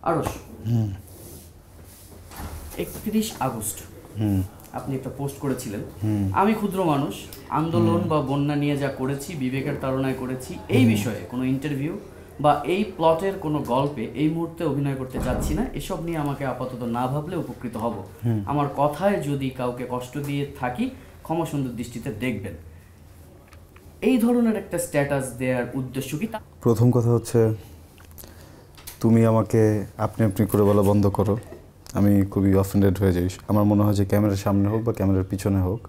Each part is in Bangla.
আরশ, 31 আগস্ট আপনি একটা পোস্ট করেছিলেন, আমি ক্ষুদ্র মানুষ, আন্দোলন বা বন্যা নিয়ে যা করেছি বিবেকের তাড়নায় করেছি, এই বিষয়ে কোনো ইন্টারভিউ বা এই প্লটের কোনো গল্পে এই মুহূর্তে অভিনয় করতে যাচ্ছি না। এসব নিয়ে আমাকে আপাতত না ভাবলে উপকৃত হব। আমার কথায় যদি কাউকে কষ্ট দিয়ে থাকি ক্ষমা সুন্দর দৃষ্টিতে দেখবেন। এই ধরনের একটা স্ট্যাটাস দেওয়ার উদ্দেশ্য কি? প্রথম কথা হচ্ছে, তুমি আমাকে আপনি আপনি করে বলা বন্ধ করো। আমি খুবই অফেন্ডেড হয়ে যাই। আমার মনে হয় যে ক্যামেরার সামনে হোক বা ক্যামেরার পিছনে হোক,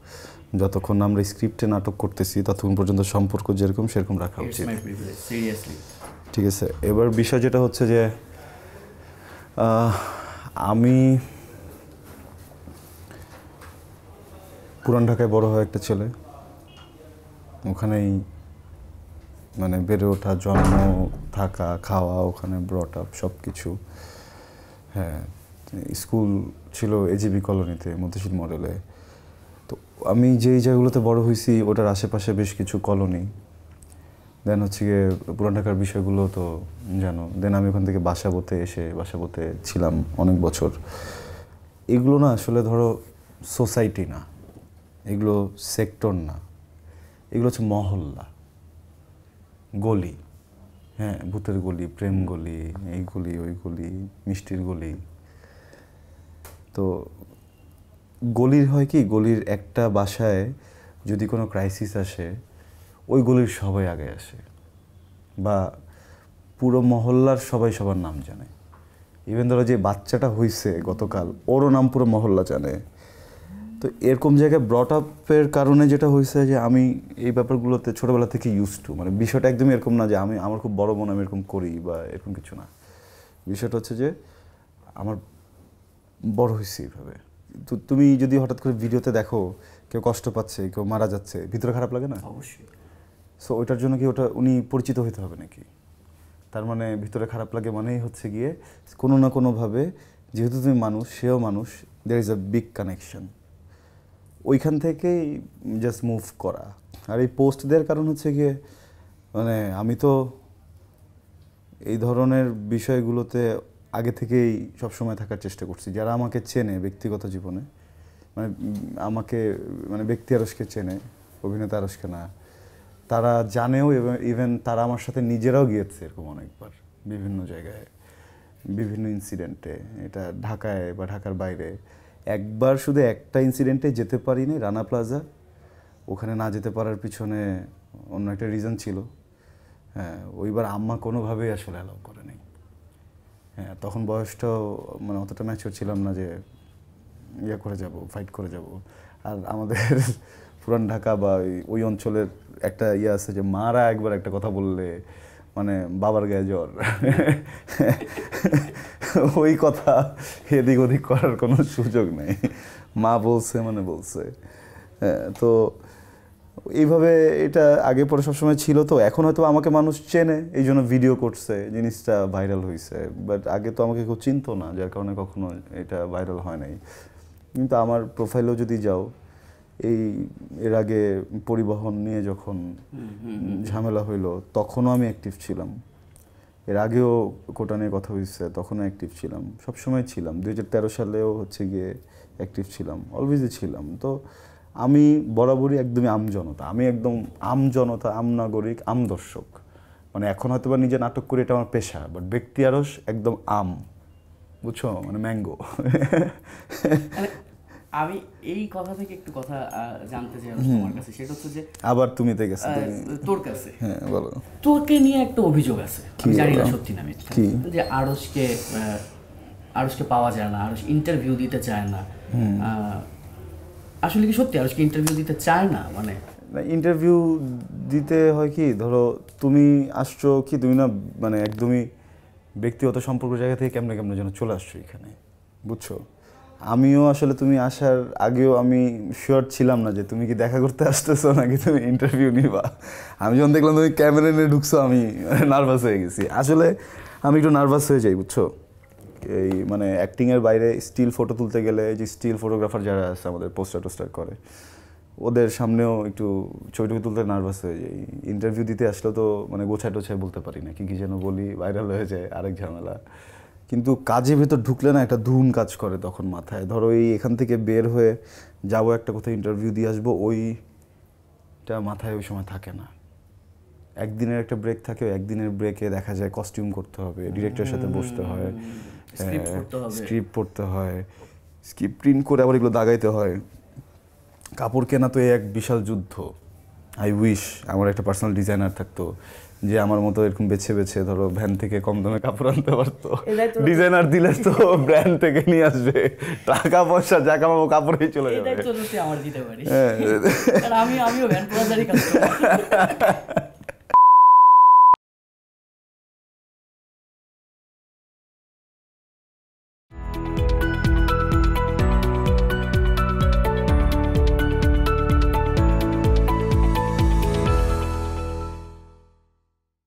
যতক্ষণ আমরা স্ক্রিপ্টে নাটক করতেছি ততক্ষণ পর্যন্ত সম্পর্ক যেরকম সেরকম রাখা উচিত। ঠিক আছে, এবার বিষয় যেটা হচ্ছে যে আমি পুরান ঢাকায় বড় হয় একটা ছেলে, ওখানেই মানে বেড়ে ওঠা, জন্ম, থাকা, খাওয়া, ওখানে ব্রট আপ সব কিছু। হ্যাঁ, স্কুল ছিল এজিবি কলোনিতে, মতিঝিল মডেলে। তো আমি যেই জায়গাগুলোতে বড় হয়েছি ওটার আশেপাশে বেশ কিছু কলোনি। দেন হচ্ছে গিয়ে পুরান ঢাকার বিষয়গুলো তো জানো। দেন আমি ওখান থেকে বাসাবোতে ছিলাম অনেক বছর। এগুলো না আসলে ধরো সোসাইটি না, এগুলো সেক্টর না, এগুলো হচ্ছে মহল্লা, গলি। হ্যাঁ, ভূতের গলি, প্রেম গলি, এই গলি, ওই গলি, মিষ্টির গলি। তো গলির হয় কি, গলির একটা বাসায় যদি কোনো ক্রাইসিস আসে ওই গলির সবাই আগে আসে, বা পুরো মহল্লার সবাই সবার নাম জানে। ইভেন ধরো যে বাচ্চাটা হয়েছে গতকাল, ওরও নাম পুরো মহল্লা জানে। তো এরকম জায়গায় ব্রট আপের কারণে যেটা হয়েছে যে আমি এই ব্যাপারগুলোতে ছোটোবেলা থেকে ইউজ টু, মানে বিষয়টা একদমই এরকম না যে আমার খুব বড় বোন আমি এরকম করি বা এরকম কিছু না। বিষয়টা হচ্ছে যে আমার বড় হয়েছে এইভাবে। তো তুমি যদি হঠাৎ করে ভিডিওতে দেখো কেউ কষ্ট পাচ্ছে, কেউ মারা যাচ্ছে, ভিতরে খারাপ লাগে না? অবশ্যই। সো ওইটার জন্য কি ওটা উনি পরিচিত হইতে হবে নাকি? তার মানে ভিতরে খারাপ লাগে মানেই হচ্ছে গিয়ে কোনো না কোনোভাবে, যেহেতু তুমি মানুষ, সেও মানুষ, there is a big connection. ওইখান থেকেই জাস্ট মুভ করা। আর এই পোস্ট দেওয়ার কারণ হচ্ছে গিয়ে মানে আমি তো এই ধরনের বিষয়গুলোতে আগে থেকেই সবসময় থাকার চেষ্টা করছি। যারা আমাকে চেনে ব্যক্তিগত জীবনে, মানে আমাকে মানে ব্যক্তি আরশকে চেনে, অভিনেতা আরশকে না, তারা জানেও। ইভেন তারা আমার সাথে নিজেরাও গিয়েছে এরকম অনেকবার বিভিন্ন জায়গায়, বিভিন্ন ইনসিডেন্টে, এটা ঢাকায় বা ঢাকার বাইরে। একবার শুধু একটা ইনসিডেন্টে যেতে পারিনি, রানা প্লাজা। ওখানে না যেতে পারার পিছনে অন্য একটা রিজন ছিল। হ্যাঁ, ওইবার আম্মা কোনোভাবেই আসলে অ্যালাউ করেনি। হ্যাঁ, তখন বয়সটাও মানে অতটা ম্যাচিওর ছিলাম না যে ইয়ে করে যাব, ফাইট করে যাব। আর আমাদের পুরান ঢাকা বা ওই অঞ্চলের একটা ইয়ে আছে যে মারা একবার একটা কথা বললে মানে বাবার গায়ে জ্বর। ওই কথা এদিক ওদিক করার কোনো সুযোগ নেই। মা বলছে মানে বলছে। হ্যাঁ, তো এইভাবে এটা আগে পরে সবসময় ছিল। তো এখন হয়তো আমাকে মানুষ চেনে, এই জন্য ভিডিও করছে, জিনিসটা ভাইরাল হয়েছে। বাট আগে তো আমাকে কেউ চিনতো না, যার কারণে কখনো এটা ভাইরাল হয় নাই। কিন্তু আমার প্রোফাইলেও যদি যাও, এর আগে পরিবহন নিয়ে যখন ঝামেলা হইলো তখনও আমি অ্যাক্টিভ ছিলাম। এর আগেও কোটা নিয়ে কথা হয়েছে, তখনও অ্যাক্টিভ ছিলাম, সবসময় ছিলাম। 2013 সালেও হচ্ছে গিয়ে অ্যাক্টিভ ছিলাম, অলওয়েজই ছিলাম। তো আমি বরাবরই একদমই আমজনতা, আমি একদম আমজনতা, নাগরিক, দর্শক। মানে এখন হয়তো বা নিজে নাটক করি, এটা আমার পেশা, বাট ব্যক্তি আরশ একদম বুঝছো, মানে ম্যাঙ্গো। আমি এই কথা থেকে একটু কথা জানতে চাই তোমার কাছে, সেটা হচ্ছে যে আবার তুমি তো গেছো তোর কাছে। হ্যাঁ, বলো। তোকে নিয়ে একটা অভিযোগ আছে, আমি জানি না সত্যি না মিথ্যা, যে আরশকে পাওয়া যায় না, আরশ ইন্টারভিউ দিতে চায় না। আসলে কি সত্যি আরশকে ইন্টারভিউ দিতে চায় না? মানে ইন্টারভিউ দিতে হয় কি, ধরো তুমি আসছো কি, তুমি না মানে একদমই ব্যক্তিগত সম্পর্ক জায়গা থেকে কেমনে কেমনে যেন চলে আসছো এখানে, বুঝছো? আমিও আসলে তুমি আসার আগেও আমি শিওর ছিলাম না যে তুমি কি দেখা করতে আসতেছো নাকি তুমি ইন্টারভিউ নিবা। আমি যখন দেখলাম তুমি ক্যামেরা নিয়ে ঢুকছো, আমি নার্ভাস হয়ে গেছি। আসলে আমি একটু নার্ভাস হয়ে যাই, বুঝছো। এই মানে অ্যাক্টিংয়ের বাইরে স্টিল ফটো তুলতে গেলে, যে স্টিল ফটোগ্রাফার যারা আছে আমাদের পোস্টার টোস্টার করে, ওদের সামনেও একটু ছবি তুলতে নার্ভাস হয়ে যাই। ইন্টারভিউ দিতে আসলেও তো মানে গোছায় টোছায় বলতে পারি না, কী কী যেন বলি, ভাইরাল হয়ে যায়, আরেক ঝামেলা। কিন্তু কাজের ভেতর ঢুকলে না একটা ধুম কাজ করে তখন মাথায়। ধরো এই এখান থেকে বের হয়ে যাবো একটা কোথাও ইন্টারভিউ দিয়ে আসবো, ওইটা মাথায় ওই সময় থাকে না। একদিনের একটা ব্রেক থাকে, ওই একদিনের ব্রেকে দেখা যায় কস্টিউম করতে হবে, ডিরেক্টরের সাথে বসতে হয়, স্ক্রিপ্ট পড়তে হয়, স্ক্রিপ্ট প্রিন্ট করে আবার এগুলো দাগাইতে হয়। কাপড় কেনা তো এক বিশাল যুদ্ধ। আই উইশ আমার একটা পার্সোনাল ডিজাইনার থাকতো যে আমার মতো এরকম বেছে বেছে ধরো ভ্যান থেকে কম দামে কাপড় আনতে পারতো। ডিজাইনার দিলে তো ব্র্যান্ড থেকে নিয়ে আসবে, টাকা পয়সা যা কামাবো কাপড়েই চলে যাবে। আমার দিতে পারি, আমিও ভ্যান